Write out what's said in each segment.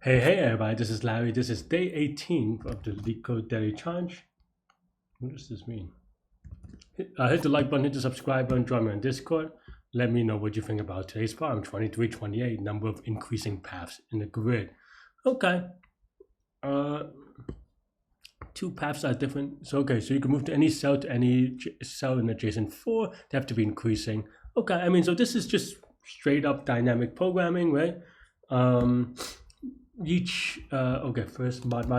Hey everybody, this is Larry. This is day 18 of the Leetcode Daily Challenge. What does this mean? Hit the like button, hit the subscribe button, join me on Discord. Let me know what you think about today's problem. 2328, number of increasing paths in the grid. Okay. Two paths are different. So so you can move to any cell in adjacent 4. They have to be increasing. Okay, so this is just straight up dynamic programming, right? First mod.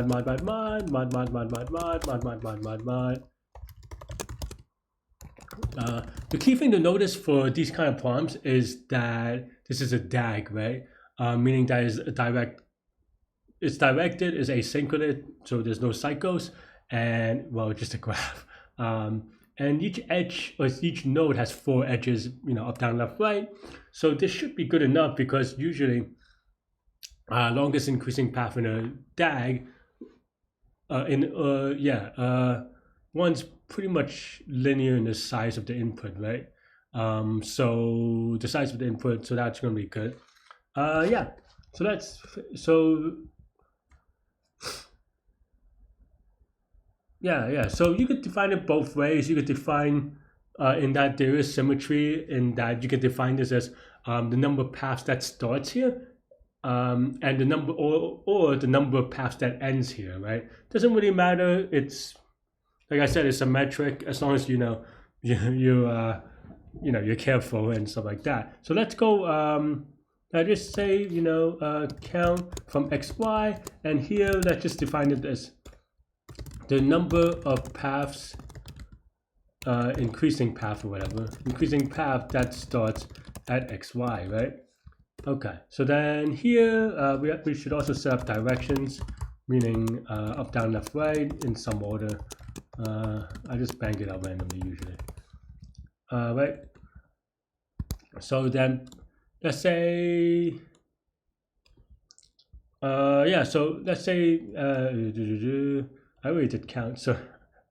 The key thing to notice for these kind of problems is that this is a DAG, right? Meaning that it's directed, is asynchronous, so there's no cycles, and well, just a graph. And each edge or each node has 4 edges, up, down, left, right. So this should be good enough because usually longest increasing path in a DAG one's pretty much linear in the size of the input, right? So the size of the input, so that's going to be good. So you could define it both ways. You could define in that there is symmetry, in that you could define this as the number of paths that starts here, and the number or the number of paths that ends here, right? Doesn't really matter. It's like I said, it's a metric as long as you're careful and stuff like that. So let's go. I just say count from XY, and here let's just define it as the number of paths, increasing path or whatever, increasing path that starts at XY, right? Okay, so then here we should also set up directions, meaning up, down, left, right in some order. I just bang it out randomly usually. Right. So then let's say so let's say I already did count, so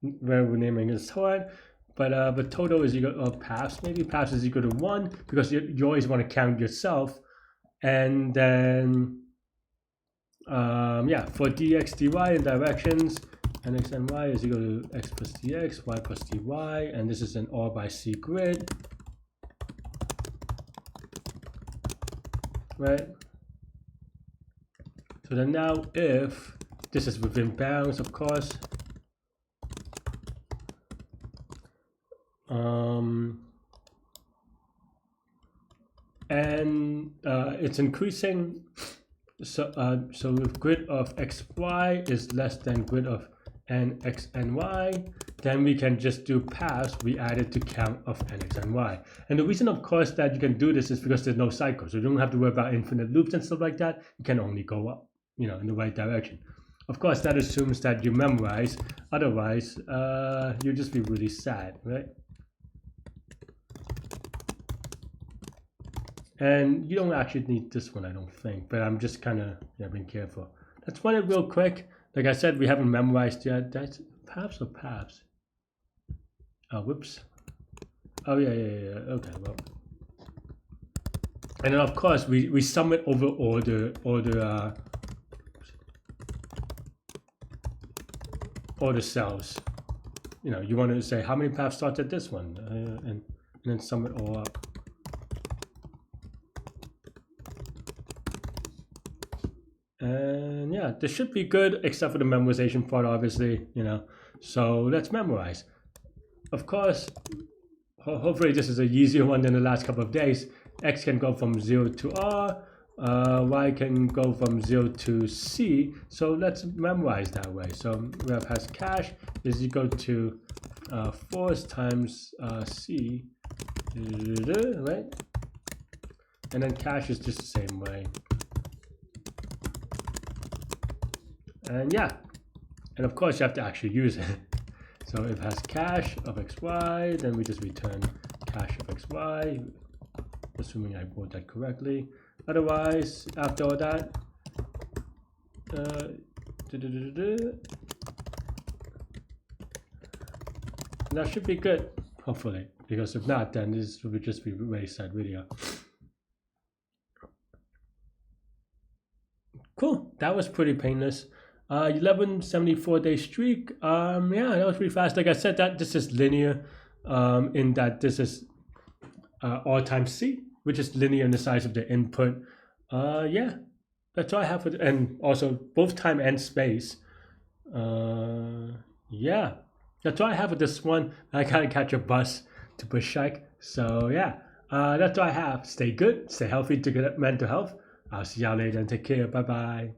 variable naming is hard, but total is equal to paths. Maybe paths is equal to 1 because you always want to count yourself. And then for dx dy in directions, and x and y is equal to x plus dx, y plus dy, and this is an R by C grid, right? So then now if this is within bounds, of course, and it's increasing, so if grid of xy is less than grid of nx and y, then we can just do paths we added to count of nx and y. And the reason, of course, that you can do this is because there's no cycle, so you don't have to worry about infinite loops and stuff like that. You can only go up, in the right direction. Of course, that assumes that you memorize, otherwise you'll just be really sad, right? And you don't actually need this one, I don't think, but I'm just kind of being careful. Let's run it real quick. Like I said, we haven't memorized yet. That's paths or paths? Oh, whoops. Oh, yeah. Okay, well. And then, of course, we sum it over all the cells. You want to say how many paths start at this one, and then sum it all up. And yeah, this should be good, except for the memorization part, obviously, So let's memorize. Of course, hopefully this is an easier one than the last couple of days. X can go from 0 to R, Y can go from 0 to C. So let's memorize that way. So ref has cache is equal to force times C, right? And then cache is just the same way. And and of course you have to actually use it. So if it has cache of xy, then we just return cache of xy, assuming I wrote that correctly. Otherwise, after all that, that should be good, hopefully, because if not, then this would just be a very sad video. Cool. That was pretty painless. 1174-day streak. Yeah, that was pretty fast. Like I said, that this is linear. In that this is all times C, which is linear in the size of the input. Yeah, that's all I have for and also both time and space. Yeah, that's all I have for this one. I gotta catch a bus to Bushike. So yeah, that's all I have. Stay good, stay healthy to get mental health. I'll see y'all later and take care. Bye bye.